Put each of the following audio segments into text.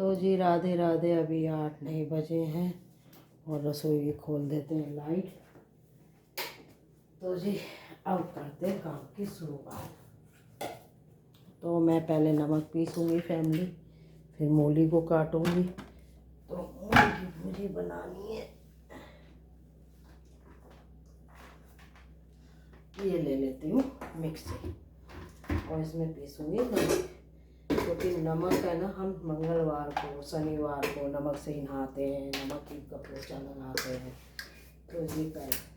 तो जी राधे राधे। अभी 8 नहीं बजे हैं और रसोई भी खोल देते हैं लाइट। तो जी अब करते हैं काम की शुरुआत। तो मैं पहले नमक पीसूँगी फैमिली, फिर मूली को काटूँगी। तो मूली की भुजी बनानी है। ये ले लेती हूँ मिक्सी और इसमें पीसूँगी नमक, क्योंकि नमक है ना, हम मंगलवार को शनिवार को नमक से ही नहाते हैं, नमक की का पोछा लगाते हैं। तो जी पहले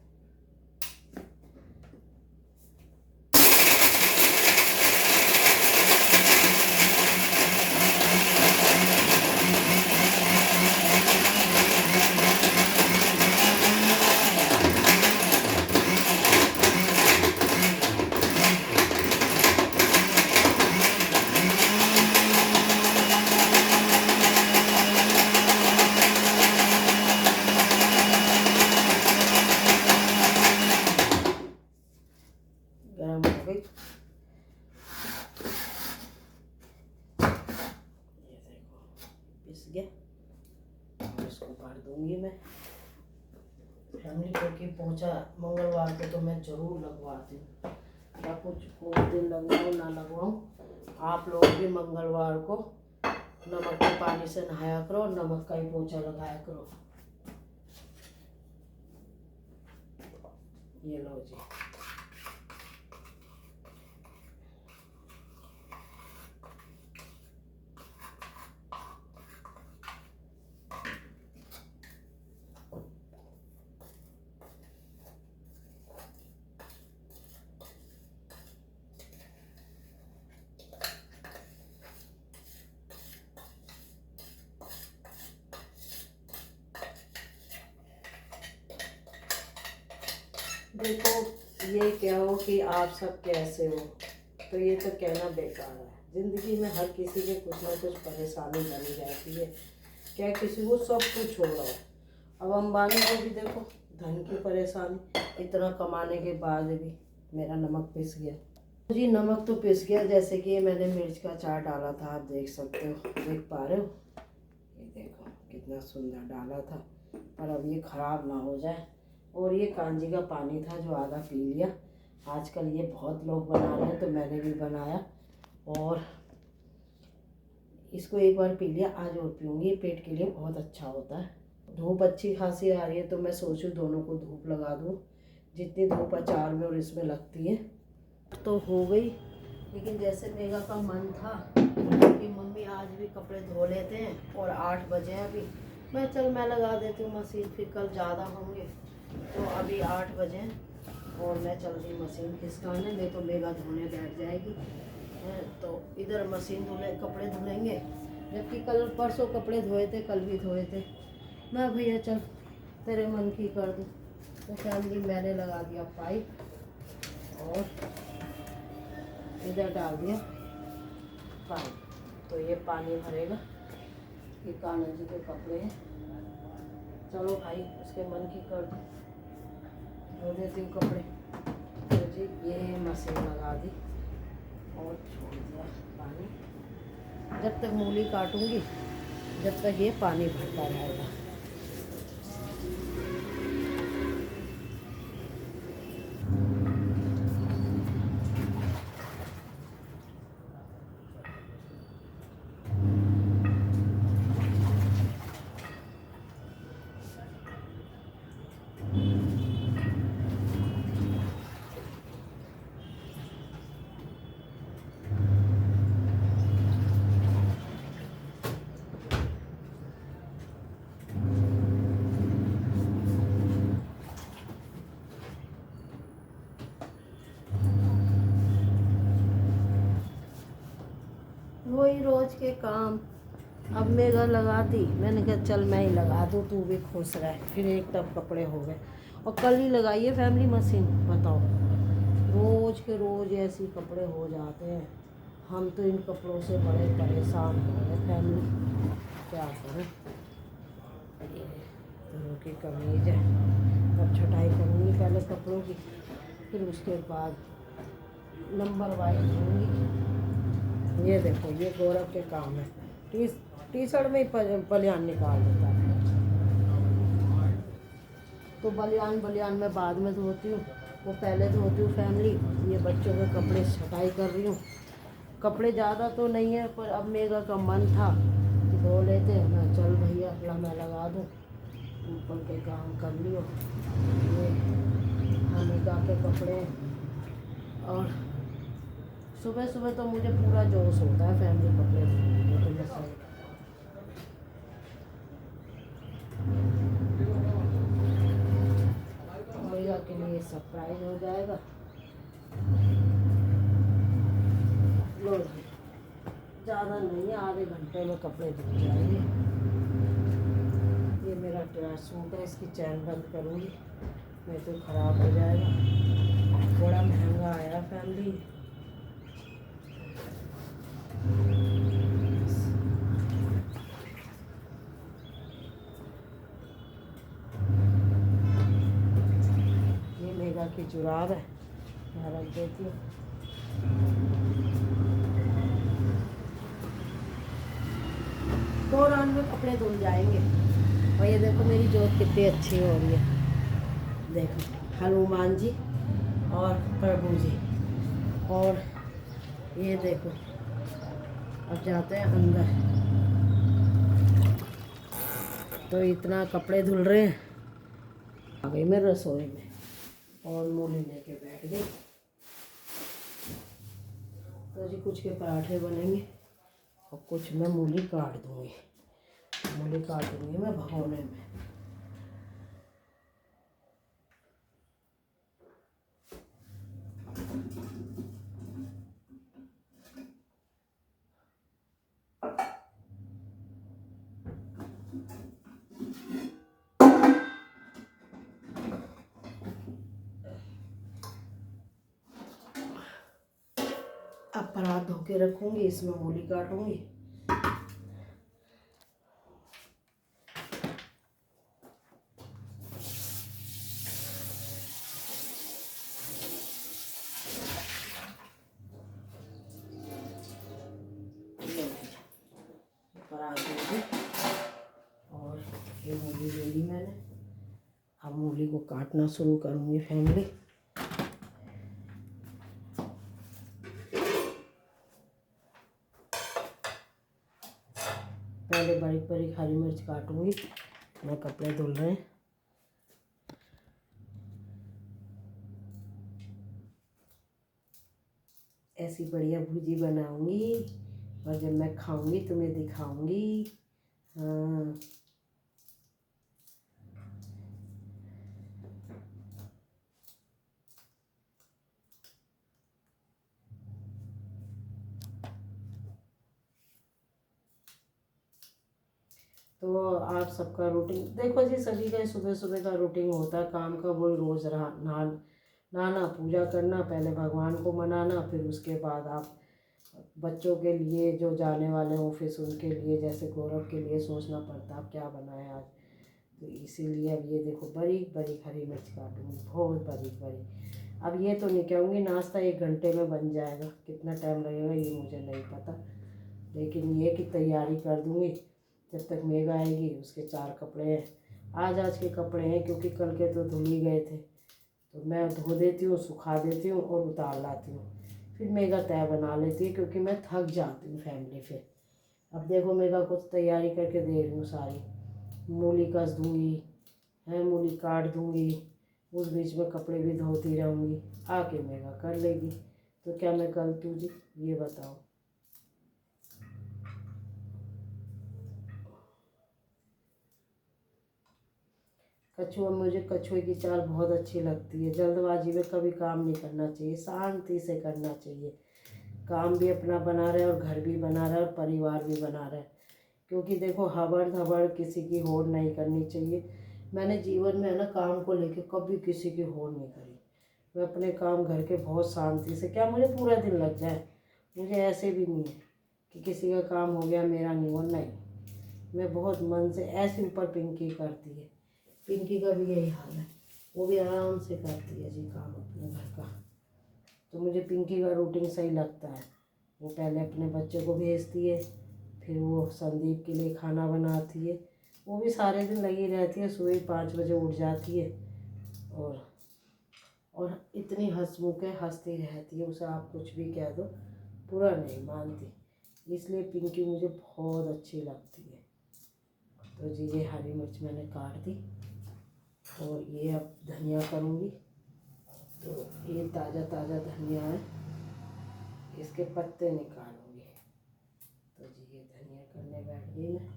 गरम हो गई। ये देखो पिस गया और इसको काट दूंगी मैं फैमिली, क्योंकि पोछा मंगलवार को तो मैं ज़रूर लगवाती हूँ। या कुछ दिन लगवाऊँ ना लगवाऊँ, आप लोग भी मंगलवार को नमक के पानी से नहाया करो और नमक का ही पोछा लगाया करो। ये लो जी। देखो ये क्या हो कि आप सब कैसे हो, तो ये तो कहना बेकार है। ज़िंदगी में हर किसी के कुछ ना कुछ परेशानी बनी जाती है। क्या किसी को सब कुछ हो रहा हो। अब अंबानी को भी देखो धन की परेशानी, इतना कमाने के बाद भी मेरा नमक पिस गया जी। नमक तो पिस गया, जैसे कि मैंने मिर्च का अचार डाला था, आप देख सकते हो, देख पा रहे हो। ये देखो कितना सुंदर डाला था, पर अब ये ख़राब ना हो जाए। और ये कांजी का पानी था जो आधा पी लिया। आजकल ये बहुत लोग बना रहे हैं तो मैंने भी बनाया और इसको एक बार पी लिया, आज और पीऊँगी। पेट के लिए बहुत अच्छा होता है। धूप अच्छी खासी आ रही है तो मैं सोचूं दोनों को धूप लगा दूं, जितनी धूप अचार में और इसमें लगती है। तो हो गई, लेकिन जैसे मेगा का मन था कि मम्मी आज भी कपड़े धो लेते हैं और 8 बजे हैं अभी, मैं लगा देती हूँ मशीन, फिर कल ज़्यादा होंगे। तो अभी 8 बजे और मैं चल रही मशीन खिसकाने, नहीं तो मेगा धोने बैठ जाएगी। तो इधर मशीन कपड़े धुलेंगे, जबकि कल परसों कपड़े धोए थे, कल भी धोए थे। मैं भैया चल तेरे मन की कर दूँ। तो फैमिली मैंने लगा दिया पाइप और इधर डाल दिया पानी। तो ये पानी भरेगा। ये कान्हा जी के कपड़े हैं, चलो भाई उसके मन की कर दूँ, धो देती हूँ कपड़े। तो जी ये मशीन लगा दी और छोड़ दिया पानी। जब तक मूली काटूंगी जब तक ये पानी भरता रहेगा। वही रोज के काम। अब मेगा लगा दी, मैंने कहा चल मैं ही लगा दूँ, तू भी खुश रह। फिर एक टब कपड़े हो गए और कल ही लगाई है फैमिली मशीन। बताओ रोज के रोज ऐसे कपड़े हो जाते हैं। हम तो इन कपड़ों से बड़े परेशान हो गए फैमिली, क्या करें। दोनों की कमीज है, अब छटाई करूँगी पहले कपड़ों की, फिर उसके बाद नंबर वाइज दूँगी। ये देखो ये गौरव के काम है, प्लीज़ टी शर्ट में ही बलियान निकाल देता है। तो बलियान मैं बाद में धोती हूँ, वो पहले धोती हूँ फैमिली। ये बच्चों के कपड़े छटाई कर रही हूँ। कपड़े ज़्यादा तो नहीं है, पर अब मेगा का मन था कि धो लेते। मैं चल भैया अपना मैं लगा दूँ, ऊपर के काम कर लियो। ये हमीका के कपड़े। और सुबह सुबह तो मुझे पूरा जोश होता है फैमिली कपड़े धोने के। तो मैं के लिए सरप्राइज हो जाएगा। लो ज़्यादा नहीं है, आधे घंटे में कपड़े धुल जाएंगे। ये मेरा ट्राई सूट है, इसकी चैन बंद करूँगी नहीं तो ख़राब हो जाएगा। बड़ा महंगा आया फैमिली। ये मेगा की जुराब है, मैं रख देती हूँ। दौरान में कपड़े धुल जाएंगे। और ये देखो मेरी जोत कितनी अच्छी हो रही है। देखो हनुमान जी और प्रभु जी। और ये देखो अब जाते हैं अंदर। तो इतना कपड़े धुल रहे हैं। आ गई मैं रसोई में और मूली लेके बैठ गई। तो जी कुछ के पराठे बनेंगे और कुछ मैं मूली काट दूँगी। मूली काट दूँगी मैं भगोने में। अब परात धो के रखूँगी, इसमें मूली काटूँगी। परात दूँगी और ये मूली ले ली मैंने। अब मूली को काटना शुरू करूँगी फैमिली। पहले बारीक बारीक हरी मिर्च काटूँगी। मैं कपड़े धुल रहे हैं। ऐसी बढ़िया भुजी बनाऊँगी और जब मैं खाऊँगी तुम्हें दिखाऊँगी। हाँ तो आप सबका रूटीन देखो जी। सभी का सुबह सुबह का रूटीन होता है काम का। वही रोज़ नहाना पूजा करना, पहले भगवान को मनाना, फिर उसके बाद आप बच्चों के लिए जो जाने वाले ऑफिस उनके लिए, जैसे गौरव के लिए सोचना पड़ता है क्या बनाए आज। तो इसीलिए अब ये देखो बारीक बारीक हरी मिर्च काटूँगी, बहुत बारीक बारीक। अब ये तो नहीं कहूँगी नाश्ता 1 घंटे में बन जाएगा, कितना टाइम लगेगा ये मुझे नहीं पता, लेकिन ये कि तैयारी कर दूँगी। जब तक मेघा आएगी उसके 4 कपड़े हैं, आज के कपड़े हैं क्योंकि कल के तो धुल ही गए थे। तो मैं धो देती हूँ, सुखा देती हूँ और उतार लाती हूँ। फिर मेघा तय बना लेती है क्योंकि मैं थक जाती हूँ फैमिली फिर। अब देखो मेघा कुछ तैयारी करके दे रही हूँ सारी। मूली कस दूँगी है, मूली काट दूँगी, उस बीच में कपड़े भी धोती रहूँगी। आके मेघा कर लेगी। तो क्या मैं कल दूँ जी, ये बताओ। कछुआ, मुझे कछुए की चाल बहुत अच्छी लगती है। जल्दबाजी में कभी काम नहीं करना चाहिए, शांति से करना चाहिए। काम भी अपना बना रहे और घर भी बना रहे और परिवार भी बना रहे। क्योंकि देखो हबड़ धबड़ किसी की होड़ नहीं करनी चाहिए। मैंने जीवन में है ना काम को लेके कभी किसी की होड़ नहीं करी। मैं अपने काम घर के बहुत शांति से, क्या मुझे पूरा दिन लग जाए, मुझे ऐसे भी नहीं है कि किसी का काम हो गया मेरा नहीं हो, नहीं। मैं बहुत मन से ऐसे ऊपर पिंकी करती है। पिंकी का भी यही हाल है, वो भी आराम से करती है जी काम अपने घर का। तो मुझे पिंकी का रूटीन सही लगता है। वो पहले अपने बच्चे को भेजती है, फिर वो संदीप के लिए खाना बनाती है। वो भी सारे दिन लगी रहती है, सुबह 5 बजे उठ जाती है और इतनी हंसमुख है, हंसती रहती है। उसे आप कुछ भी कह दो पूरा नहीं मानती, इसलिए पिंकी मुझे बहुत अच्छी लगती है। तो जी ये हरी मिर्च मैंने काट दी और ये अब धनिया करूँगी। तो ये ताज़ा ताज़ा धनिया है, इसके पत्ते निकालूंगी। तो जी ये धनिया करने बैठ गई मैं,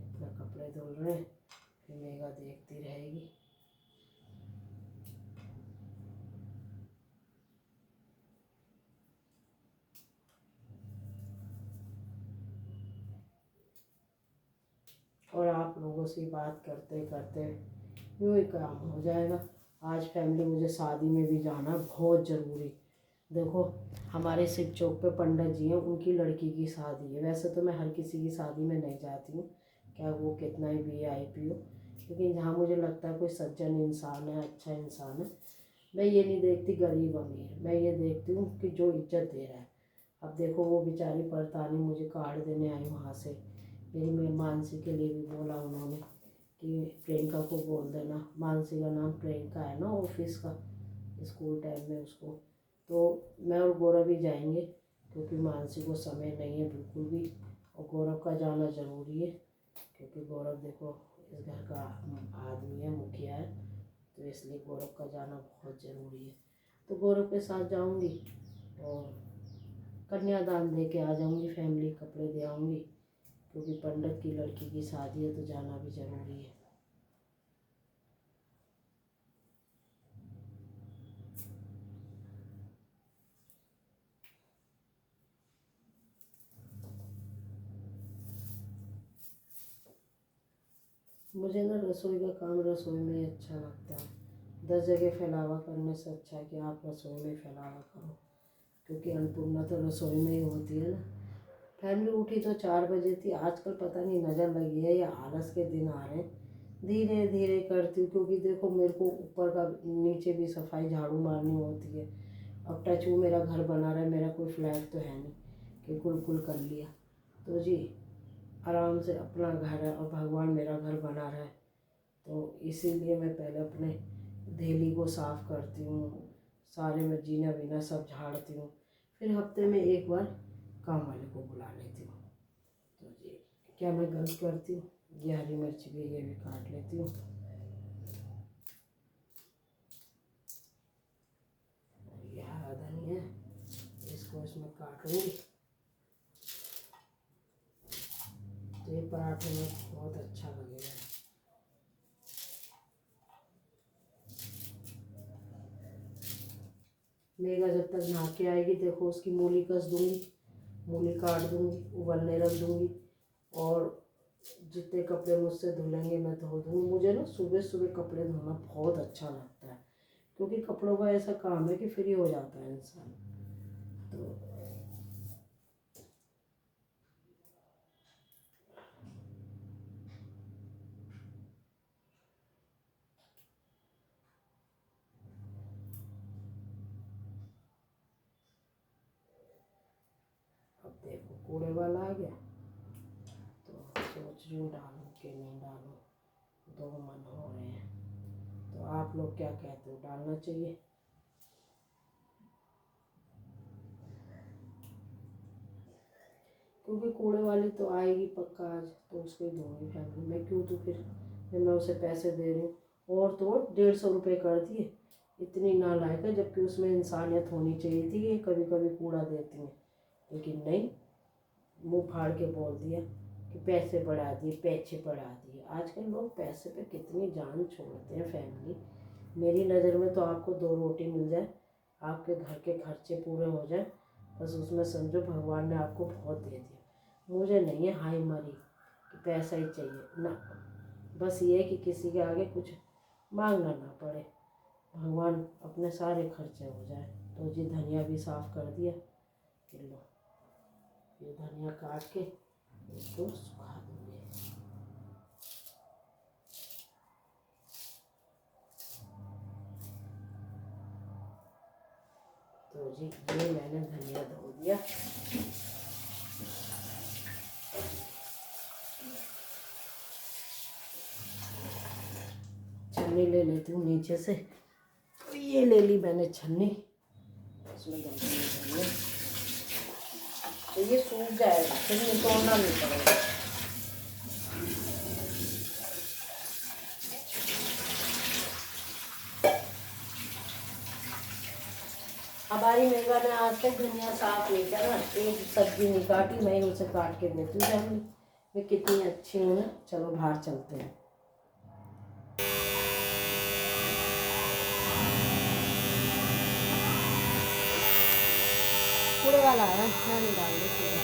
अपना कपड़े धुल रहे हैं, फिर मेघा देखती रहेगी। और आप लोगों से बात करते करते यूँ ही काम हो जाएगा। आज फैमिली मुझे शादी में भी जाना है, बहुत ज़रूरी। देखो हमारे शिव चौक पे पंडित जी हैं, उनकी लड़की की शादी है। वैसे तो मैं हर किसी की शादी में नहीं जाती हूँ, क्या वो कितना ही VIP हो, लेकिन जहाँ मुझे लगता है कोई सज्जन इंसान है, अच्छा इंसान है, मैं ये नहीं देखती गरीब अमीर, मैं ये देखती हूँ कि जो इज्जत दे रहा है। अब देखो वो बेचारी परतानी मुझे कार्ड देने आई वहाँ से, मेरी मैं मानसी के लिए भी बोला उन्होंने कि प्रियंका को बोल देना, मानसी का नाम प्रियंका है ना ऑफिस का, स्कूल टाइम में उसको। तो मैं और गौरव भी जाएंगे क्योंकि मानसी को समय नहीं है बिल्कुल भी, और गौरव का जाना ज़रूरी है क्योंकि गौरव देखो इस घर का आदमी है, मुखिया है, तो इसलिए गौरव का जाना बहुत ज़रूरी है। तो गौरव के साथ जाऊंगी और कन्यादान दे के आ जाऊंगी, फैमिली कपड़े दे आऊँगी क्योंकि पंडित की लड़की की शादी है तो जाना भी ज़रूरी है। मुझे ना रसोई का काम रसोई में ही अच्छा लगता है। 10 जगह फैलावा करने से अच्छा है कि आप रसोई में फैलावा करो, क्योंकि अन्नपूर्णा तो रसोई में ही होती है ना। फैमिली उठी तो 4 बजे थी, आजकल पता नहीं नज़र लगी है या आलस के दिन आ रहे हैं। धीरे धीरे करती हूँ क्योंकि देखो मेरे को ऊपर का नीचे भी सफाई झाड़ू मारनी होती है। अब टच वो मेरा घर बना रहा है, मेरा कोई फ्लैट तो है नहीं कि कुल कर लिया। तो जी आराम से अपना घर है और भगवान मेरा घर बना रहा है, तो इसीलिए मैं पहले अपने देली को साफ़ करती हूँ, सारे में जीना बीना सब झाड़ती हूँ, फिर हफ्ते में एक बार काम वाले को बुला लेती हूँ। तो जी क्या मैं गलत करती हूँ? ये हरी मिर्च भी ये भी काट लेती हूँ। ये हरा धनिया इसको इसमें काटूंगी, तो ये पराठे में बहुत अच्छा लगेगा। मेघा जब तक नहा के आएगी देखो उसकी मूली कस दूंगी, मूली काट दूंगी, उबलने रख दूंगी, और जितने कपड़े मुझसे धुलेंगे मैं धो दूँगी। मुझे ना सुबह सुबह कपड़े धोना बहुत अच्छा लगता है क्योंकि कपड़ों का ऐसा काम है कि फ्री हो जाता है इंसान। तो अब देखो कूड़े वाला आ गया, तो सोच रही हूँ डालूँ कि नहीं डालूँ, दो मन हो रहे हैं। तो आप लोग क्या कहते हो, डालना चाहिए? क्योंकि कूड़े वाली तो आएगी पक्का आज, तो उसको ही दूँगी फैमिली में, क्यों तो फिर मैं उसे पैसे दे रही हूँ। और तो 150 रुपये कर दिए, इतनी नालायक है, जबकि उसमें इंसानियत होनी चाहिए थी। ये कभी कभी कूड़ा देती हैं, लेकिन नहीं, मुँह फाड़ के बोल दिया कि पैसे बढ़ा दिए, पैसे बढ़ा दिए। आजकल लोग पैसे पे कितनी जान छोड़ते हैं फैमिली। मेरी नज़र में तो आपको 2 रोटी मिल जाए, आपके घर के खर्चे पूरे हो जाए, बस उसमें समझो भगवान ने आपको बहुत दे दिया। मुझे नहीं है हाई मरी कि पैसा ही चाहिए ना, बस ये कि किसी के आगे कुछ मांगना ना पड़े, भगवान अपने सारे खर्चे हो जाए। तो जी धनिया भी साफ़ कर दिया, किलो ये धनिया काट के इसको सुखा दूँगी। तो जी ये मैंने धनिया धो दिया, छन्नी ले लेती हूँ नीचे से। तो ये ले ली मैंने छन्नी, इसमें डालनी है तो ये सूख जाएगा, फिर ये तोड़ना नहीं पड़ेगा। हमारी मेघा ने आज तक धनिया साफ नहीं करा, एक सब्जी नहीं काटी, मैं उसे काट के देती हूँ। जब मैं कितनी अच्छी हूँ ना। चलो बाहर चलते हैं। कूड़े वाला आया, मैं नहीं डाल रही कूड़ा,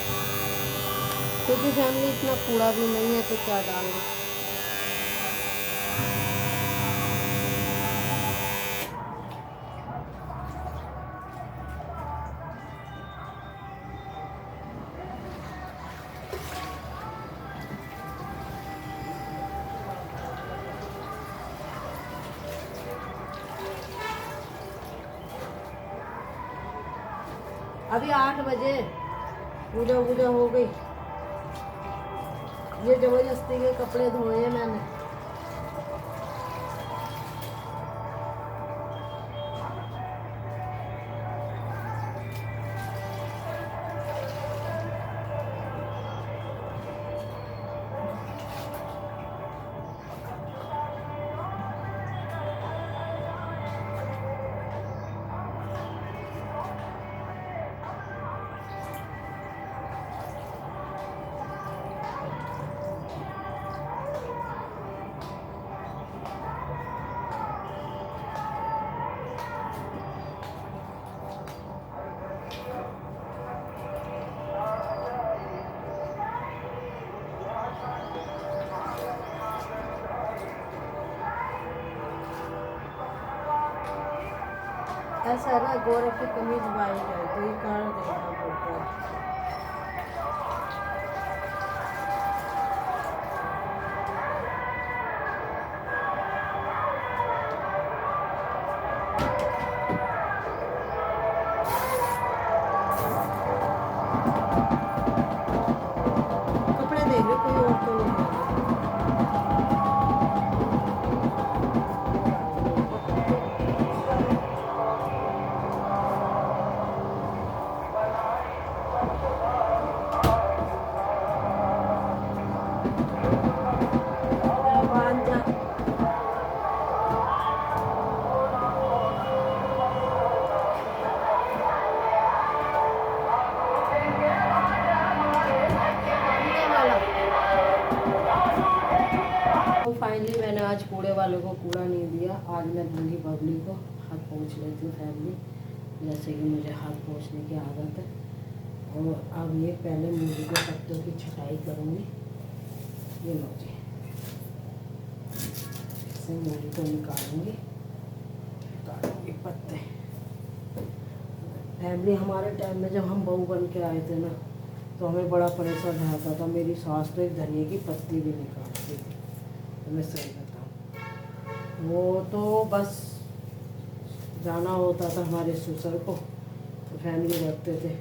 क्योंकि फैमिली इतना कूड़ा भी नहीं है तो क्या डाल रही। अभी 8 बजे पूजा वूजा हो गई। ये जबरदस्ती के कपड़े धोए हैं मैंने। ऐसा है ना, गौरव की कमीज वाइट है तो ये कारण देखना पड़ता है। कपड़े देख लो, कोई और तो नहीं है। फाइनली मैंने आज कूड़े वालों को कूड़ा नहीं दिया। आज मैं दूंगी बबली को, हाथ पोंछ लेती हूँ फैमिली, जैसे कि मुझे हाथ पोंछने की आदत है। और अब ये पहले मूली के पत्तों की छटाई करूँगी। ये लो जी, इससे मूली को निकालूंगी पत्ते। फैमिली हमारे टाइम में जब हम बहू बन के आए थे ना, तो हमें बड़ा परेशान रहता था। मेरी सास तो एक धनिया की पत्ती भी निकालती थी, तो मैं सही बताऊँ। वो तो बस जाना होता था हमारे ससुर को, तो फैमिली रखते थे।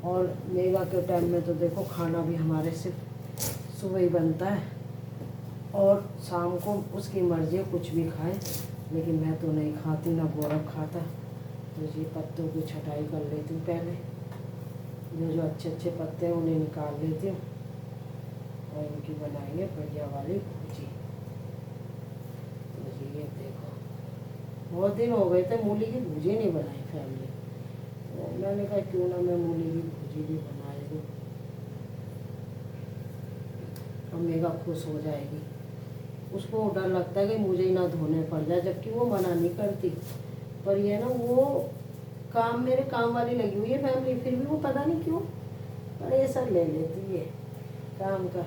और मेघा के टाइम में तो देखो खाना भी हमारे सिर्फ सुबह ही बनता है और शाम को उसकी मर्जी है कुछ भी खाए, लेकिन मैं तो नहीं खाती, ना गौरव खाता। तो ये पत्तों की छटाई कर लेती हूँ पहले, जो अच्छे अच्छे पत्ते हैं उन्हें निकाल लेती हूँ और इनकी बनाएंगे बढ़िया वाली भुजी। तो ये देखो, बहुत दिन हो गए थे मूली की भुजी नहीं बनाई फैमिली, तो मैंने कहा क्यों ना मैं मूली की भुजी भी बना दूँ, और मेघा खुश हो जाएगी। उसको डर लगता है कि मुझे ही ना धोने पड़ जाए, जबकि वो मना नहीं करती। पर ये ना, वो काम मेरे काम वाली लगी हुई है फैमिली, फिर भी वो पता नहीं क्यों पर ये सब ले लेती है काम का।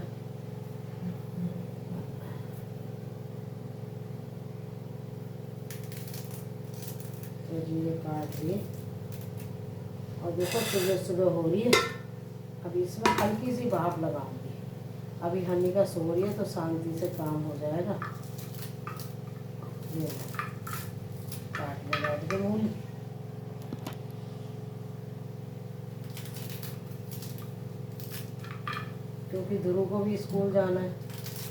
तो जी ये काट दिए और देखो सुबह सुबह हो रही है। अभी इसमें हल्की सी भाप लगाऊंगी। अभी हनी का सो रही है तो शांति से काम हो जाएगा। ये काट ले बैठ के मूली। क्योंकि ध्रुव को भी स्कूल जाना है।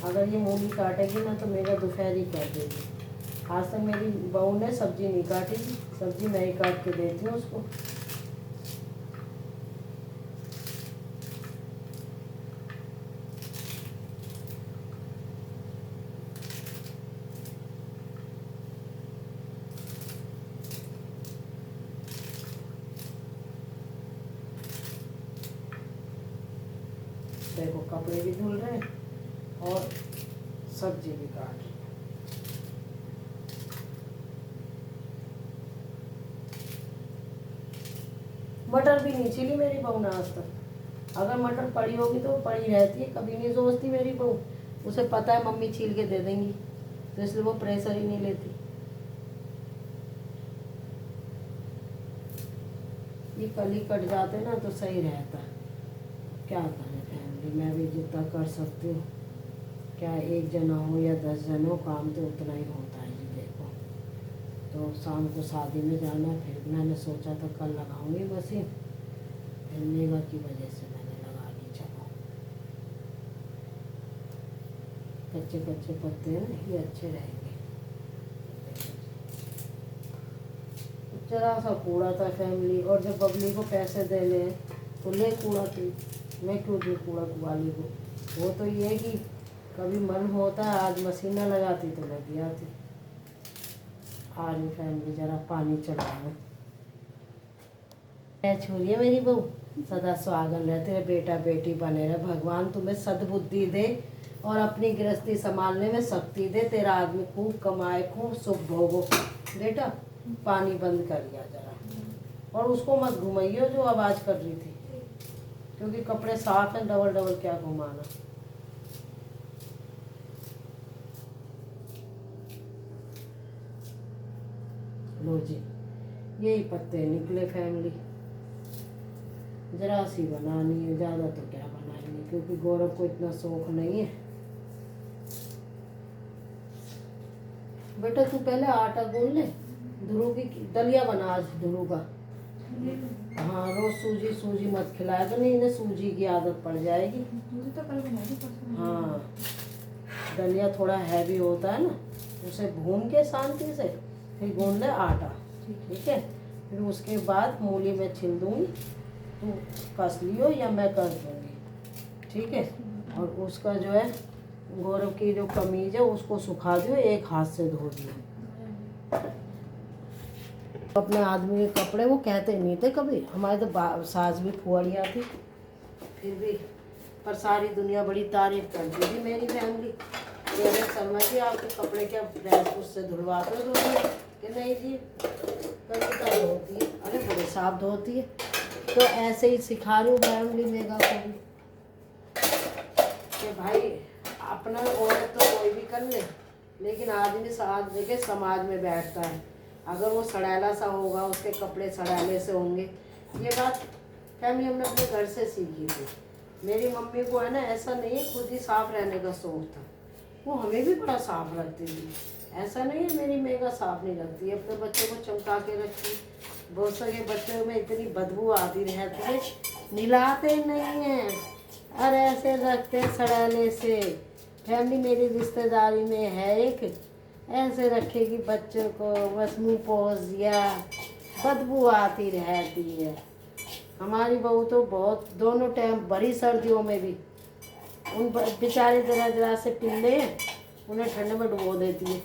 अगर ये मूली काटेगी ना तो मेरा दोपहर ही कर देगी। आज तक मेरी बहू ने सब्जी नहीं काटी, सब्जी मैं ही काट के देती हूँ उसको। देखो कपड़े भी धुल रहे हैं और सब्जी भी काट रही। मटर भी नहीं छिली मेरी बहू ने आज तक। अगर मटर पड़ी होगी तो पड़ी रहती है, कभी नहीं सोचती मेरी बहू। उसे पता है मम्मी छील के दे देंगी, तो इसलिए वो प्रेशर ही नहीं लेती। ये कली कट जाते ना तो सही रहता। क्या करें फैमिली, मैं भी जितना कर सकती हूँ। क्या एक जना हो या 10 जन हो, काम तो उतना ही होता है जी। देखो तो शाम को शादी में जाना, फिर मैंने सोचा था कल लगाऊंगी मशीन, फिर मेगा की वजह से मैंने लगा ली। चलो कच्चे कच्चे पत्ते हैं ना, ये अच्छे रहेंगे। जरा सा कूड़ा था फैमिली, और जब बबली को पैसे देने तो ले कूड़ा थी, मैं क्यों दूँ कूड़ा वाली को। वो तो ये है कि कभी मन होता है, आज मशीन न लगाती तो मैं दिया थी। आ रही फैमिली, जरा पानी चढ़ाऊँ। छोड़िए मेरी बहू, सदा सुहागन रहते रहे, बेटा बेटी बने रहे। भगवान तुम्हें सद्बुद्धि दे और अपनी गृहस्थी संभालने में शक्ति दे। तेरा आदमी खूब कमाए, खूब सुख भोगो। बेटा पानी बंद करिए जरा, और उसको मत घुमाइयो जो आवाज़ कर रही थी, क्योंकि कपड़े साफ हैं, डबल डबल क्या घुमाना। लो जी, यही पत्ते निकले फैमिली। जरा सी बनानी है, ज़्यादा तो क्या बनाएंगे, क्योंकि गौरव को इतना शौक नहीं है। बेटा तू पहले आटा गूंद ले, ध्रुव की दलिया बना आज ध्रुव का। हाँ रोज सूजी सूजी मत खिलाया तो नहीं, इन्हें सूजी की आदत पड़ जाएगी। तो कल बनाई। हाँ दलिया थोड़ा हैवी होता है ना, उसे भून के शांति से फिर गूंद ले आटा, ठीक है। फिर उसके बाद मूली में छिल दूँगी, तू कस लियो या मैं कर दूँगी, ठीक है। और उसका जो है गौरव की जो कमीज है उसको सुखा दियो, एक हाथ से धो दियो। अपने आदमी के कपड़े वो कहते नहीं थे कभी, हमारे तो सास भी फुहड़िया थी, फिर भी पर सारी दुनिया बड़ी तारीफ करती थी मेरी फैमिली। मेरे शर्मा जी आपके कपड़े क्या प्रेस उससे धुलवाते हो कि नहीं जी, कविता धोती है, अरे बड़े साफ धोती है। तो ऐसे ही सिखा रही हूँ फैमिली मेगा को भी कि भाई अपना औरत तो कोई भी कर ले, लेकिन आदमी साथ देखे समाज में बैठता है। अगर वो सड़ैला सा होगा, उसके कपड़े सड़ैले से होंगे। ये बात फैमिली हमने अपने घर से सीखी थी। मेरी मम्मी को है ना ऐसा नहीं है, खुद ही साफ रहने का शौक था, वो हमें भी बड़ा साफ रखती थी। ऐसा नहीं है मेरी मेगा साफ नहीं रखती है, अपने बच्चों को चमका के रखती। बहुत सारे बच्चों में इतनी बदबू आती रहती है, नहलाते नहीं हैं और ऐसे रखते सड़ैले से। फैमिली मेरी रिश्तेदारी में है एक, ऐसे रखेगी बच्चों को, बस मुँह पोंछ दिया, बदबू आती रहती है। हमारी बहू तो बहुत, दोनों टाइम बड़ी सर्दियों में भी उन बेचारे जरा जरा से पिल्ले उन्हें ठंड में डुबो देती है।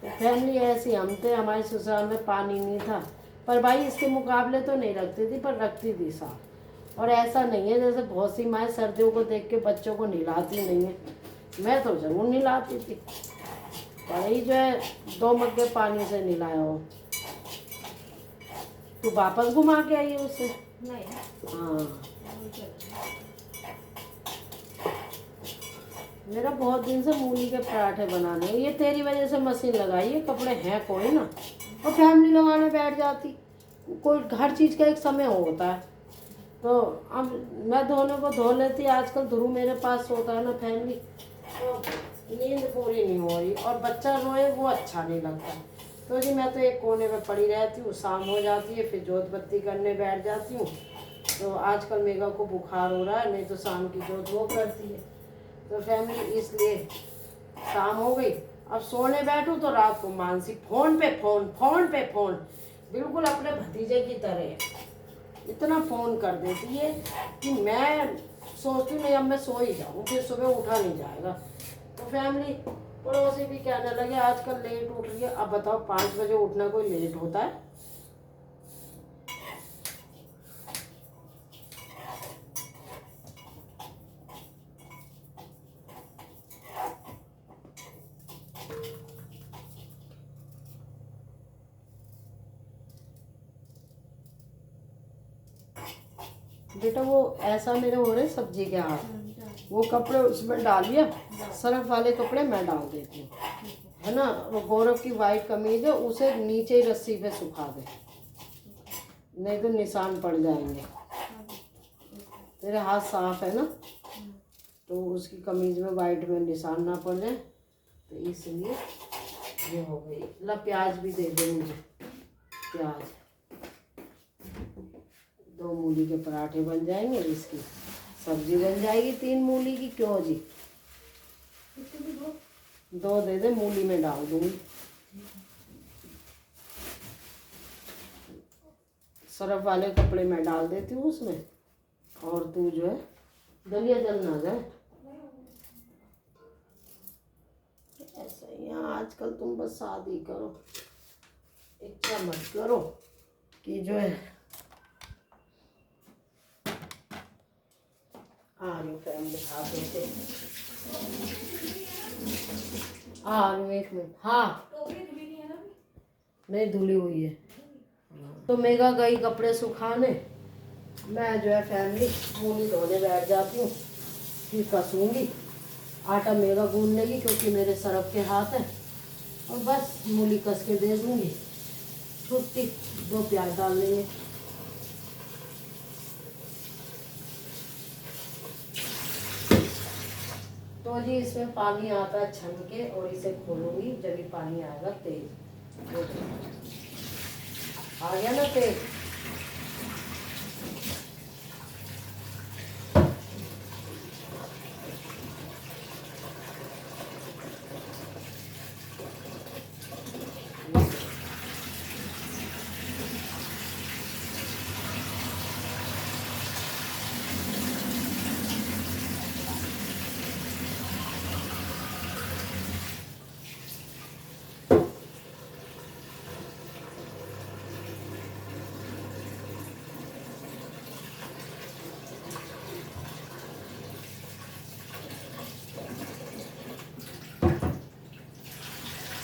तो फैमिली ऐसी हम थे, हमारे ससुराल में पानी नहीं था, पर भाई इसके मुकाबले तो नहीं रखती थी, पर रखती थी साफ। और ऐसा नहीं है जैसे बहुत सी माएँ सर्दियों को देख के बच्चों को नहलाती नहीं है, मैं तो ज़रूर नहलाती थी। भाई जो है 2 मग्गे पानी से नहलाया हो। तू वापस घुमा के आई है उससे? नहीं। हाँ मेरा बहुत दिन से मूली के पराठे बनाने, ये तेरी वजह से मशीन लगाई है, कपड़े हैं कोई ना, और फैमिली लगाने बैठ जाती। कोई हर चीज़ का एक समय होता है, तो अब मैं धोने को धो लेती। आजकल ध्रुव मेरे पास सोता है ना फैमिली, तो नींद पूरी नहीं हो रही, और बच्चा रोए वो अच्छा नहीं लगता। तो जी मैं तो एक कोने में पड़ी रहती हूँ, शाम हो जाती है फिर जोत बत्ती करने बैठ जाती हूँ। तो आजकल मेगा को बुखार हो रहा है, नहीं तो शाम की जोत वो करती है। तो फैमिली इसलिए शाम हो गई, अब सोने बैठूं तो रात को मानसी फोन पे फोन, फोन पे फोन, बिल्कुल अपने भतीजे की तरह इतना फोन कर देती है कि मैं सोचती हूँ नहीं अब मैं सो ही जाऊँ, फिर सुबह उठा नहीं जाएगा। तो फैमिली पड़ोसी भी कहने लगे आजकल लेट उठ रही है। अब बताओ 5 बजे उठना कोई लेट होता है? बेटा वो ऐसा मेरे हो रहे सब्जी के हाथ, वो कपड़े उसमें डालिए, सर्फ वाले कपड़े मैं डाल देती हूँ, है ना। वो गौरव की वाइट कमीज है, उसे नीचे ही रस्सी पे सुखा दे, नहीं तो निशान पड़ जाएंगे। तेरे हाथ साफ है ना, तो उसकी कमीज में वाइट में निशान ना पड़ जाए, तो इसलिए ये हो गई। ला प्याज भी दे दे मुझे, प्याज। 2 मूली के पराठे बन जाएंगे, इसकी सब्जी बन जाएगी 3 मूली की। क्यों जी, 2 दे दे, मूली में डाल दूंगी। सर्फ वाले कपड़े मैं डाल देती हूँ उसमें, और तू जो है दलिया जल ना जाए। ऐसा ही आजकल तुम बस शादी करो, इच्छा मत करो कि जो है। आ रही हूँ फैमिली, हाथों से आ रही हूँ, 1 मिनट। हाँ नहीं धुली हुई है। तो मेगा गई कपड़े सुखाने, मैं जो है फैमिली मूली धोने बैठ जाती हूँ, फिर कसूँगी। आटा मेगा गूंद लेगी क्योंकि मेरे सरफ के हाथ है, और बस मूली कस के दे दूँगी, छुट्टी। 2 प्याज डाल लेंगे। तो जी इसमें पानी आता है छन के, और इसे खोलूँगी जब भी पानी आएगा तेज। आ गया ना तेज।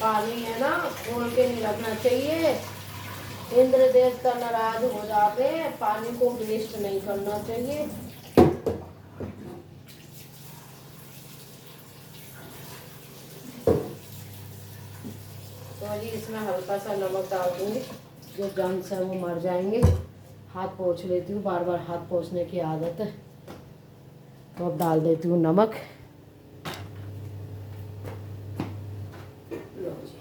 पानी है ना, खोल के नहीं रखना चाहिए, इंद्र देवता नाराज हो जाते हैं। पानी को वेस्ट नहीं करना चाहिए। तो अभी इसमें हल्का सा नमक डाल दूंगी, जो जर्म्स है वो मर जाएंगे। हाथ पोंछ लेती हूँ, बार बार हाथ पोंछने की आदत है। तो अब डाल देती हूँ नमक। लो जी,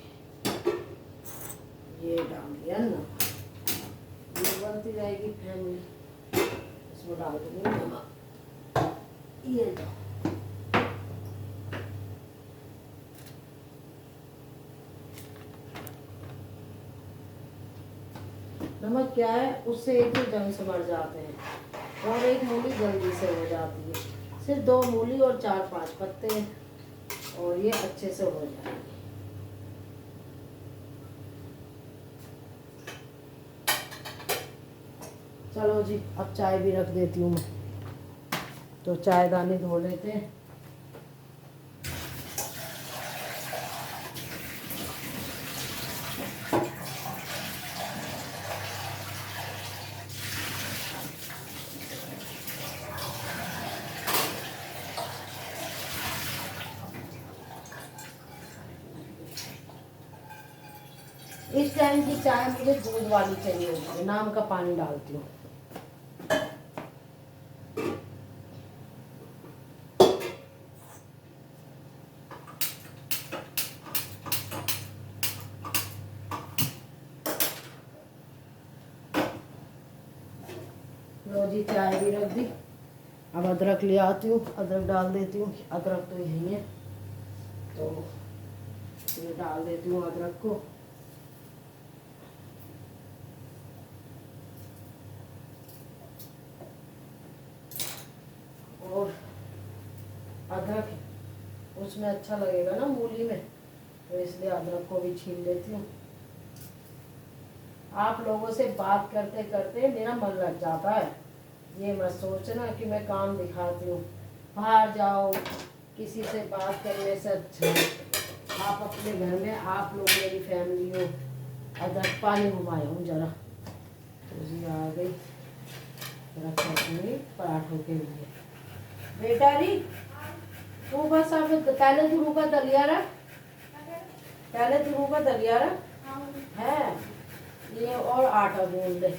ये डाल दिया नमक, ये बनती रहेगी फैमिली। इसमें डाल दूंगी नमक, ये लो। नमक क्या है, उससे एक ही जंग से मर जाते हैं, और एक मूली जल्दी से हो जाती है। सिर्फ 2 मूली और 4-5 पत्ते, और ये अच्छे से हो जाएंगे। चलो जी, अब चाय भी रख देती हूँ मैं, तो चायदानी धो लेते हैं। इस टाइम की चाय मुझे दूध वाली चाहिए होती है, नाम का पानी डालती हूँ। लो जी, चाय भी रख दी। अब अदरक ले आती हूँ, अदरक डाल देती हूँ। अदरक तो यही है, तो इसमें डाल देती हूँ अदरक को। और अदरक उसमें अच्छा लगेगा ना मूली में, तो इसलिए अदरक को भी छील लेती हूँ। आप लोगों से बात करते करते मेरा मन लग जाता है। ये मत सोचना कि मैं काम दिखाती हूँ। बाहर जाओ, किसी से बात करने से अच्छा आप अपने घर में, आप लोग मेरी फैमिली हो। अदरक पानी घुमाया हूँ जरा, तो जी आ गई। रख दूँगी पराठों के लिए। बेटा री तू बस अब पहले शुरू का दलिया रख, पहले शुरू का दलिया रख है ये, और आटा गूंद ले।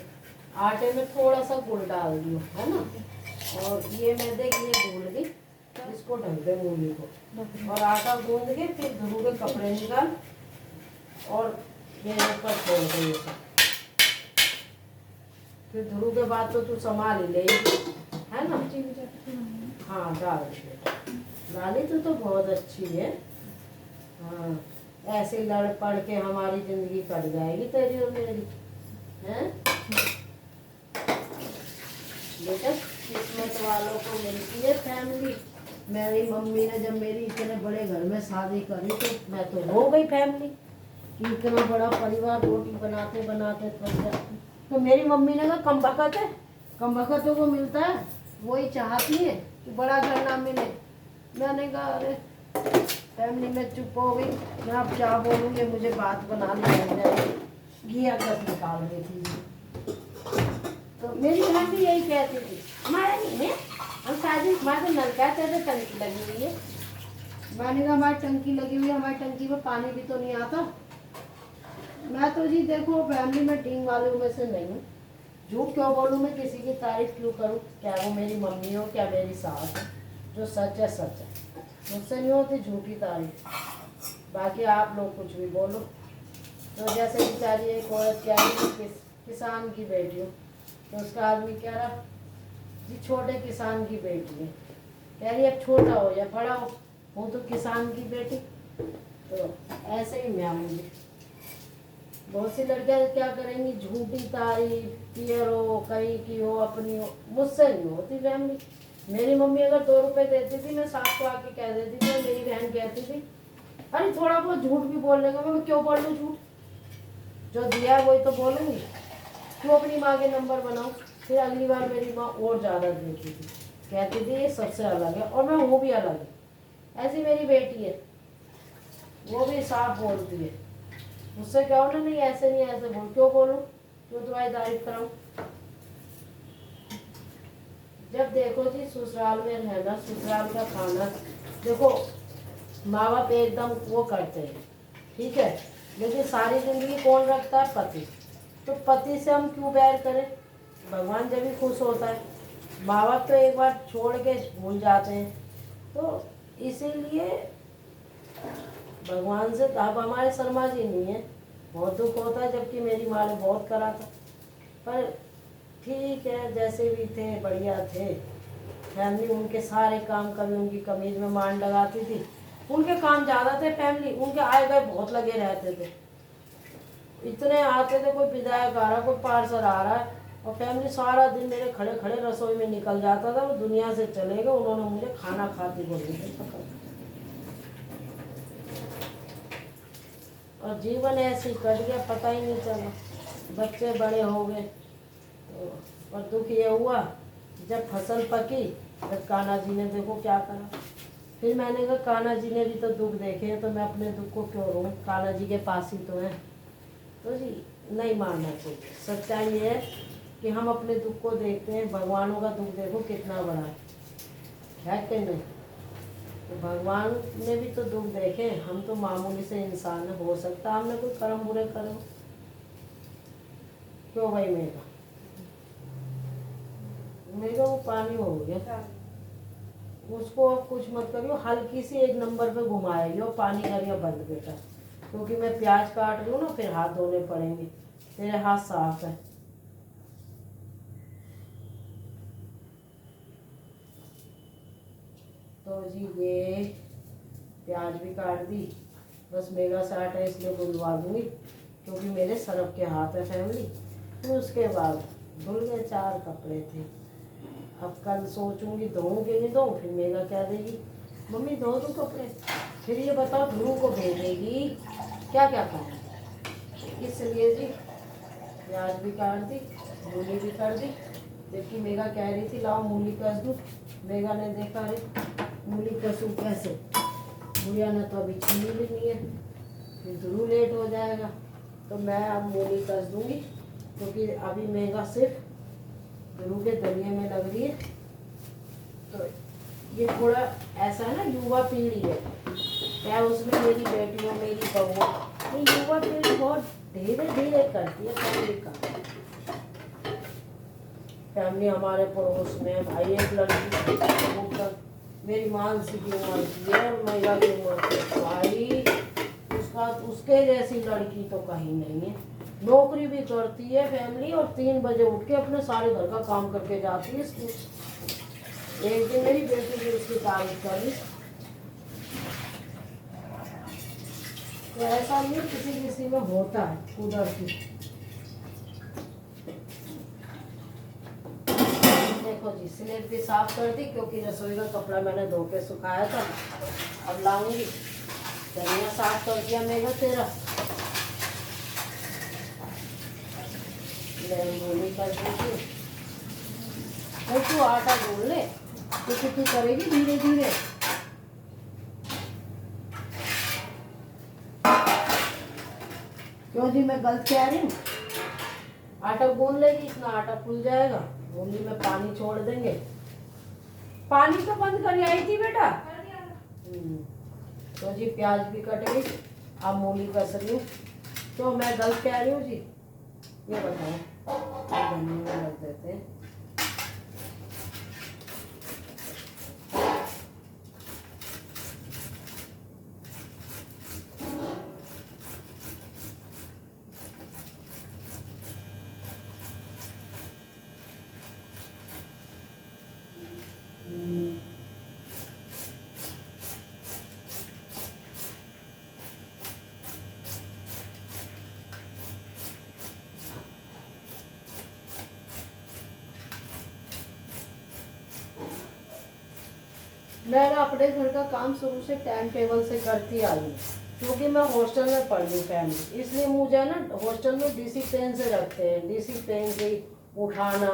आटे में थोड़ा सा गुड़ डाल दियो, है ना। और ये मैदे की ये गूंद दी, इसको ढक दे मूली को, और आटा गूंद के फिर ध्रुव के कपड़े निकाल और ये ऊपर छोड़ दे ये सब। फिर ध्रुव के बाद तो तू संभाल ही लेगी, है ना। हाँ डाल दे, डाली तो बहुत अच्छी है। हाँ ऐसे लड़ पड़ के हमारी जिंदगी कट जाएगी तेरी और मेरी, हैं बेटा। किस्मत वालों को मिलती है फैमिली। मेरी मम्मी ने जब मेरी इतने बड़े घर में शादी करी तो मैं तो हो गई फैमिली कि इतना बड़ा परिवार, रोटी बनाते बनाते थक जाती। तो मेरी मम्मी ने कहा कम बखत है, कम बखतों को मिलता है, वही चाहती है कि बड़ा घर ना मिले। मैंने कहा अरे फैमिली में चुप हो गई। मैं अब क्या बोलूँगी, मुझे बात बनानी लग जाएगी। घी अदरक निकाल रही थी तो मेरी बहन भी यही कहती थी, हमारा नहीं है, हम शादी हमारे तो नलका है, टंकी लगी हुई है। मैंने कहा हमारी टंकी लगी हुई है, हमारी टंकी में पानी भी तो नहीं आता। मैं तो जी देखो फैमिली में टीम वालों में से नहीं हूँ। झूठ क्यों बोलूँ मैं, किसी की तारीफ क्यों करूँ, क्या वो मेरी मम्मी हो क्या मेरी सास हो। जो सच है सच है, मुझसे नहीं होती झूठी तारीफ। बाकी आप लोग कुछ भी बोलो। तो जैसे बेचारी एक औरत कह रही किसान की बेटी हो, तो उसका आदमी कह रहा जी छोटे किसान की बेटी है। कह रही अब छोटा हो या बड़ा हो, वो तो किसान की बेटी। तो ऐसे ही मैं मुझे बहुत सी लड़कियां क्या करेंगी, झूठी तारीफ, पियर हो कहीं की हो अपनी हो, मुझसे नहीं होती फैमिली। मेरी मम्मी अगर 2 रुपए देती थी, मैं सास को आके कह देती थी, मेरी बहन कहती थी अरे थोड़ा बहुत झूठ भी बोलने का। मैं क्यों बोल लूँ झूठ, जो दिया है वही तो बोलूँगी। क्यों अपनी माँ के नंबर बनाऊँ। फिर अगली बार मेरी माँ और ज़्यादा देती थी, कहती थी ये सबसे अलग है, और मैं हूँ भी अलग है। ऐसी मेरी बेटी है, वो भी साफ बोलती है। मुझसे कहो ना नहीं ऐसे नहीं ऐसे बोल, क्यों बोलूँ, क्यों तुम्हारी तारीफ कराऊँ। जब देखो जी ससुराल में रहना, ससुराल का खाना, देखो माँ बाप एकदम वो करते हैं ठीक है, लेकिन सारी जिंदगी कौन रखता है, पति। तो पति से हम क्यों बैर करें, भगवान जब भी खुश होता है। माँ बाप तो एक बार छोड़ के भूल जाते हैं, तो इसीलिए भगवान से अब हमारे शर्मा जी नहीं है। बहुत दुख होता है, जबकि मेरी माँ ने बहुत करा था। पर ठीक है जैसे भी थे बढ़िया थे। फैमिली उनके सारे काम, कभी उनकी कमीज में मान लगाती थी। उनके काम ज़्यादा थे, फैमिली उनके आए गए बहुत लगे रहते थे। इतने आते थे, कोई विधायक आ रहा, कोई पार्षद आ रहा है, और फैमिली सारा दिन मेरे खड़े खड़े रसोई में निकल जाता था। वो दुनिया से चले गए, उन्होंने मुझे खाना खाती बोली। और जीवन ऐसे ही कट गया, पता ही नहीं चला। बच्चे बड़े हो गए तो, और दुख ये हुआ जब फसल पकी, तब कान्हा जी ने देखो क्या करा। फिर मैंने कहा कान्हा जी ने भी तो दुख देखे हैं, तो मैं अपने दुख को क्यों रोऊं, कान्हा जी के पास ही तो है। तो जी नहीं मानना चाहिए। सच्चाई ये है कि हम अपने दुख को देखते हैं, भगवानों का दुख देखो कितना बड़ा है कि नहीं। तो भगवान ने भी तो दुख देखे, हम तो मामूली से इंसान है। हो सकता हमने कोई कर्म बुरे करे, क्यों भाई मेरा मेरा वो पानी हो गया, उसको अब कुछ मत करियो, हल्की सी 1 नंबर पे घुमाएगी और पानी करियो बंद बेटा, क्योंकि मैं प्याज काट रही हूँ ना, फिर हाथ धोने पड़ेंगे। तेरे हाथ साफ है। तो जी ये प्याज भी काट दी, बस मेगा से आटा इसलिए धुलवा दूँगी क्योंकि मेरे सरफ के हाथ है फैमिली। तो उसके बाद धुल गए, 4 कपड़े थे। अब कल सोचूंगी धोऊँ कि नहीं धोऊँ, फिर मेगा कह देगी मम्मी धो दूँ कपड़े, फिर ये बताओ ध्रुव को भेजेगी क्या क्या करना। इसलिए जी प्याज भी काट दी, मूली भी कर दी, जबकि मेगा कह रही थी लाओ मूली कस दूँ। मेगा ने देखा अरे मूली कसूँ कैसे, गुड़िया ने तो अभी छीनी भी नहीं है, फिर ध्रुव लेट हो जाएगा। तो मैं अब मूली कस दूँगी क्योंकि अभी मेगा सिर्फ ध्रुव के दलिए में लग रही है। तो ये थोड़ा ऐसा है ना, युवा पीढ़ी है क्या, उसमें मेरी बेटियों मेरी बहुओं, ये युवा पीढ़ी बहुत धीरे धीरे करती है फैमिली का। फैमिली हमारे पड़ोस में भाई एक लड़की तक मेरी मानसी की उम्र की है और महिला की उम्र की, भाई उसका उसके जैसी लड़की तो कहीं नहीं है। नौकरी भी करती है फैमिली और 3 बजे उठ के अपने सारे घर का काम करके जाती है स्कूल। एक दिन मेरी बेटी भी उसकी तारीफ कर रही। तो ऐसा नहीं किसी किसी में होता है कुदरती। देखो जी स्लेट भी साफ कर दी क्योंकि रसोई का कपड़ा मैंने धो के सुखाया था। अब लाऊंगी, धनिया साफ कर दिया मेगा तेरा, मूली कर दीजिए। तू आटा गूंद ले क्योंकि तू करेगी धीरे धीरे। क्यों जी मैं गलत कह रही हूँ? आटा गूंद लेगी, इतना आटा फूल जाएगा, मूली में पानी छोड़ देंगे। पानी तो बंद कर आई थी बेटा। तो जी प्याज भी कट गई, अब मूली कस रही हूँ। तो मैं गलत कह रही हूँ जी, ये बताओ। धनिया में रख देते हैं। मैं ना अपने घर का काम शुरू से टाइम टेबल से करती आई हूँ क्योंकि मैं हॉस्टल में पढ़ रही हूँ फैमिली, इसलिए मुझे ना हॉस्टल में डिसिप्लिन से रखते हैं, डिसिप्लिन से उठाना।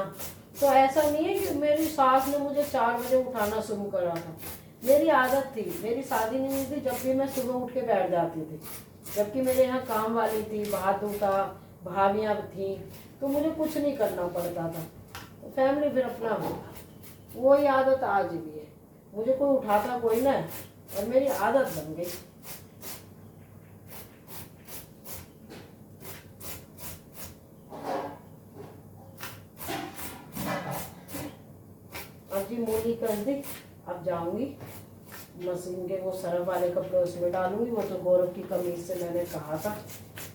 तो ऐसा नहीं है कि मेरी सास ने मुझे 4 बजे उठाना शुरू करा था, मेरी आदत थी। मेरी शादी नहीं हुई थी जब भी मैं सुबह उठ के बैठ जाती थी, जबकि मेरे यहाँ काम वाली थी, बहादुर था, भाभियाँ थी, तो मुझे कुछ नहीं करना पड़ता था। तो फैमिली फिर अपना वही आदत आज भी है, मुझे कोई उठाता कोई ना और मेरी आदत बन गई। अब जी मूली कर दी, अब जाऊंगी मशीन के वो सरफ वाले कपड़े उसमें डालूंगी। वो तो गौरव की कमीज से मैंने कहा था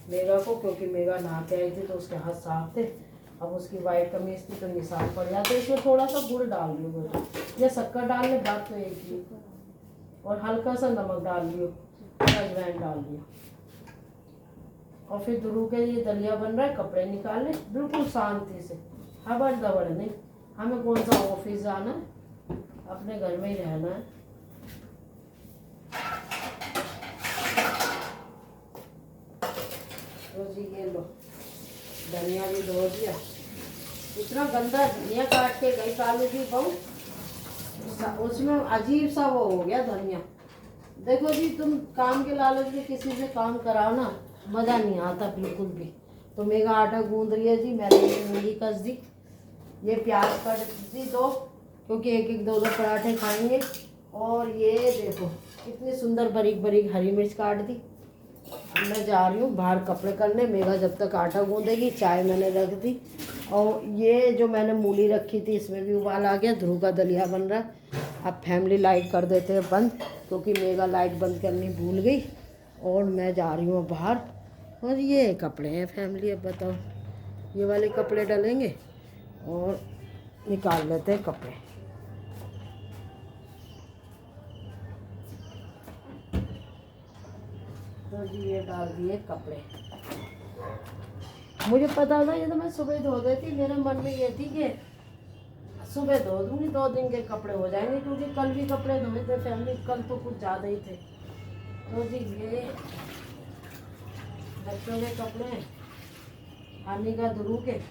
मेगा को, क्योंकि मेगा नहा के आई थी तो उसके हाथ साफ थे। अब उसकी वाइट कमीज थी तो निशान पड़ जाते, इसमें थोड़ा सा गुड़ डाल दियो बेटा, या शक्कर डाल ले, बात तो एक ही, और हल्का सा नमक डाल दियो, अजवाइन डाल दियो। और फिर ध्रुव के लिए दलिया बन रहा है, कपड़े निकाल ले बिल्कुल शांति से, हबड़ दबड़ नहीं। हमें कौन सा ऑफिस जाना है, अपने घर में ही रहना है। तो जी ये लो धनिया भी धो दिया, इतना गंदा धनिया काट के गई कालू की बहू, उसमें अजीब सा वो हो गया धनिया। देखो जी तुम काम के लालच में किसी से काम कराओ ना, मज़ा नहीं आता बिल्कुल भी। तो मेगा आटा गूंद रही है जी, मैंने ये मूली कस दी, ये प्याज काट दी 2 क्योंकि 1-1 2-2 पराठे खाएंगे। और ये देखो कितनी सुंदर बारीक बारीक हरी मिर्च काट दी। मैं जा रही हूँ बाहर कपड़े करने, मेगा जब तक आटा गूंदेगी, चाय मैंने रख दी। और ये जो मैंने मूली रखी थी इसमें भी उबाल आ गया, ध्रुव का दलिया बन रहा है। अब फैमिली लाइट कर देते हैं बंद क्योंकि मेगा लाइट बंद करनी भूल गई। और मैं जा रही हूँ बाहर, और ये कपड़े हैं फैमिली। अब बताओ, ये वाले कपड़े डालेंगे और निकाल लेते हैं कपड़े। तो जी ये डाल दिए कपड़े। मुझे पता था ये तो मैं सुबह धो देती, मेरे मन में ये थी कि सुबह धो दूंगी, 2 दिन के कपड़े हो जाएंगे, क्योंकि कल भी कपड़े धोए थे फैमिली, कल तो कुछ ज़्यादा ही थे। तो जी ये बच्चों के कपड़े हैं, हानि का ध्रुव के।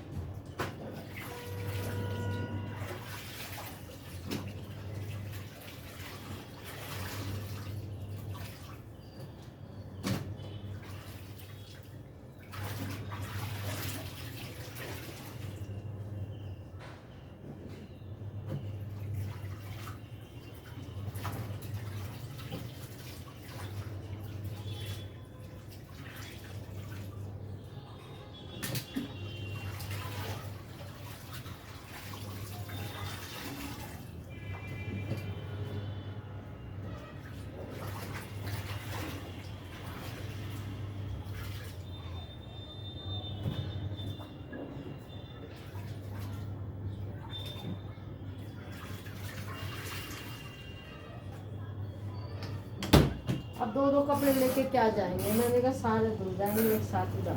अब 2-2 कपड़े लेके क्या जाएंगे, मैंने कहा सारे धुल जाएंगे एक साथ ही डाल।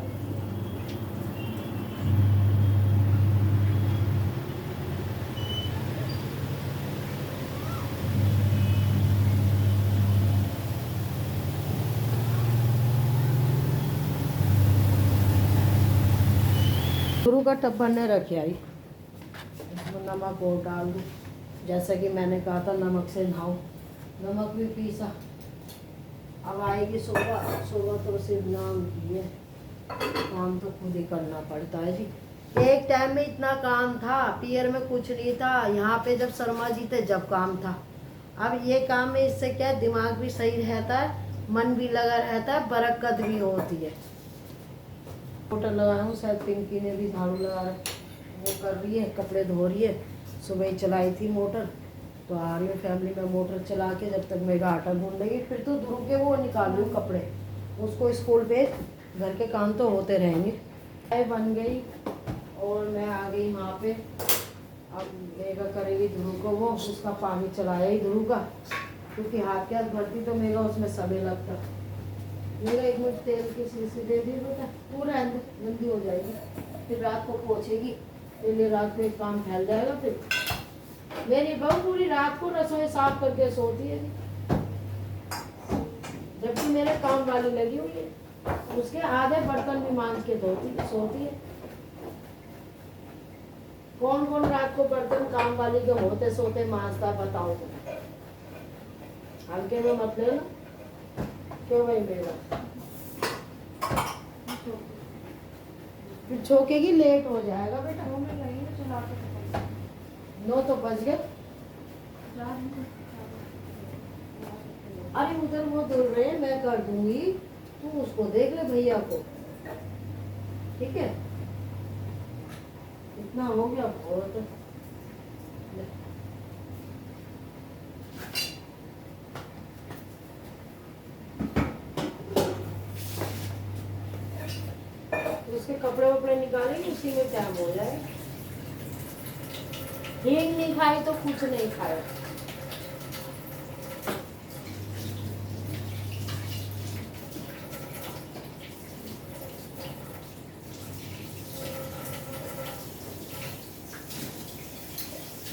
गुरु का टब भरने रखे आई, इसमें नमक और डाल दूँ, जैसा कि मैंने कहा था नमक से नहाओ। नमक भी पीसा। अब आएगी सुबह तो सिर्फ नाम की है, काम तो खुद ही करना पड़ता है जी। एक टाइम में इतना काम था, पियर में कुछ नहीं था, यहाँ पे जब शर्मा जी थे जब काम था। अब ये काम में इससे क्या है, दिमाग भी सही रहता है, मन भी लगा रहता है, बरकत भी होती है। मोटर लगाया हूँ, शायद पिंकी ने भी झाड़ू लगा वो कर रही है, कपड़े धो रही है। सुबह ही चलाई थी मोटर, तो आ रही हूँ फैमिली में मोटर चला के, जब तक मेरा आटा गूंद लेगी फिर तो ध्रुव के वो निकाल लूँ कपड़े, उसको स्कूल भेज, घर के काम तो होते रहेंगे। चाय बन गई और मैं आ गई वहाँ पे। अब मेगा करेगी ध्रुव को, वो उसका पानी चलाया ही ध्रुव का, क्योंकि हाथ के हाथ भरती तो मेगा उसमें समय लगता। मेरा 1 मिनट तेल की शीशी दे दी बेटा, पूरा अंदर जल्दी हो जाएगी, फिर रात को पोछेगी, पहले रात को एक काम फैल जाएगा। फिर मेरी बहू पूरी रात को रसोई साफ करके सोती है, जबकि मेरे काम वाली लगी हुई है, उसके आधे बर्तन भी मांज के धोती सोती है। कौन कौन रात को बर्तन काम वाली के होते सोते मांजता बताओ तो, हल्के में मत लेना। क्यों भाई मेरा फिर छोकेगी, लेट हो जाएगा बेटा। 9 तो बज गए। अरे उधर वो धुल रहे हैं, मैं कर दूंगी, तू उसको देख ले भैया को, ठीक है। इतना हो गया बहुत। उसके कपड़े वपड़े निकालेंगे, उसी में टाइम हो जाए। हींग नहीं खाई तो कुछ नहीं खाए।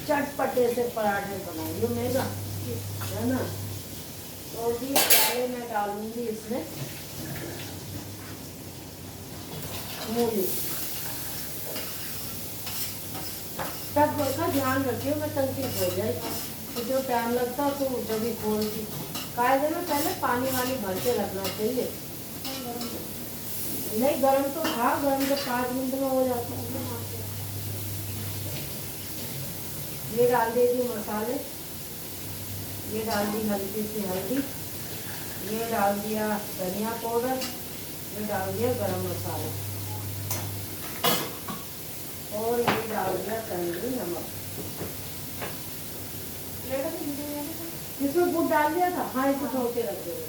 चटपटे से पराठे बनाइए मेरा, है ना। और भी पहले मैं डालूंगी इसमें मूली। तब का ध्यान रखियो, मैं टंकी खोल जाए तो जो टाइम लगता तो जब भी खोलती। कायदे में पहले पानी वानी भर के रखना चाहिए। नहीं गर्म तो था, गर्म तो 5 मिनट में हो जाता है। ये डाल देगी मसाले, ये डाल दी हल्की सी हल्दी, ये डाल दिया धनिया पाउडर, ये डाल दिया गरम मसाला, और ये डाल दिया तंदूरी नमक। इसमें गुड़ डाल दिया था, हाँ इसको धो के रख देंगे।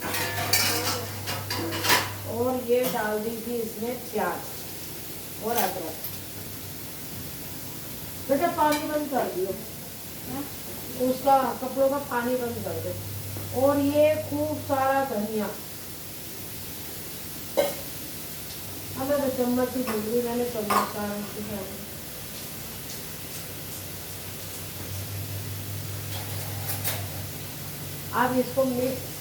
और ये डाल दी थी इसमें प्याज और अदरक। बेटा पानी बंद कर दियो, उसका कपड़ों का पानी बंद कर दे। और ये खूब सारा धनिया, मैं तो चम्मच ही भूल गई, मैंने चम्मच का उसके साथ। अब इसको मिक्स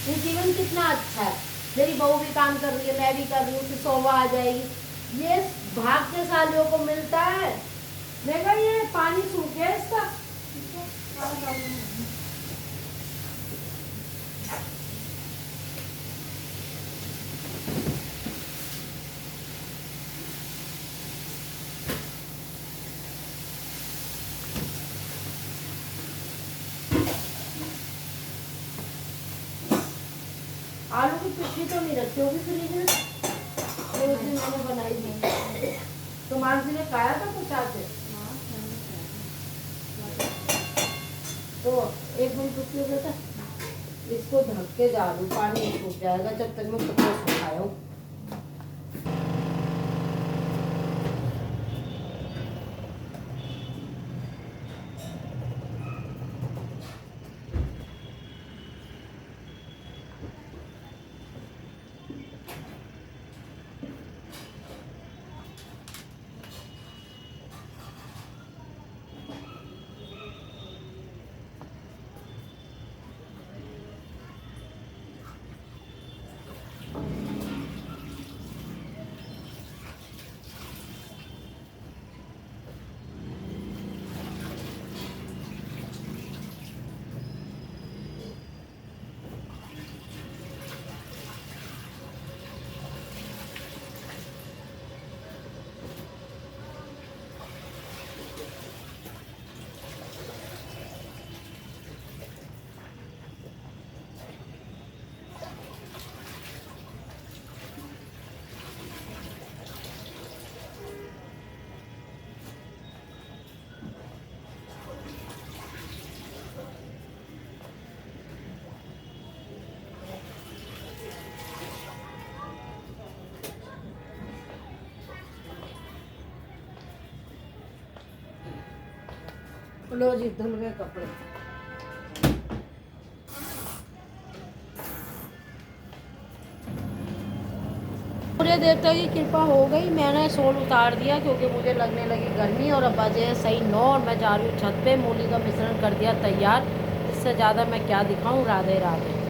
ये जीवन कितना अच्छा है। मेरी बहू भी काम कर रही है, मैं भी कर रही हूँ, तो सोवा आ जाएगी। ये भाग्यशालियों को मिलता है। देखा ये पानी सूख गया इसका। आलू की पिट्ठी तो नहीं रखी होगी फ्रिज में, उस दिन मैंने बनाई थी। तो मानसी ने खाया था कुछ आके, तो एक मिनट रुकी हो गया था। इसको ढक के डालू, पानी सूख जाएगा जब तक मैं कपड़े सुखाया हूँ। लो जी, धुल गए कपड़े। सूर्य देवता की कृपा हो गई, मैंने सोल उतार दिया क्योंकि मुझे लगने लगी गर्मी। और अब बजे है सही 9 और मैं जा रही हूँ छत पे। मूली का मिश्रण कर दिया तैयार। इससे ज़्यादा मैं क्या दिखाऊँ। राधे राधे।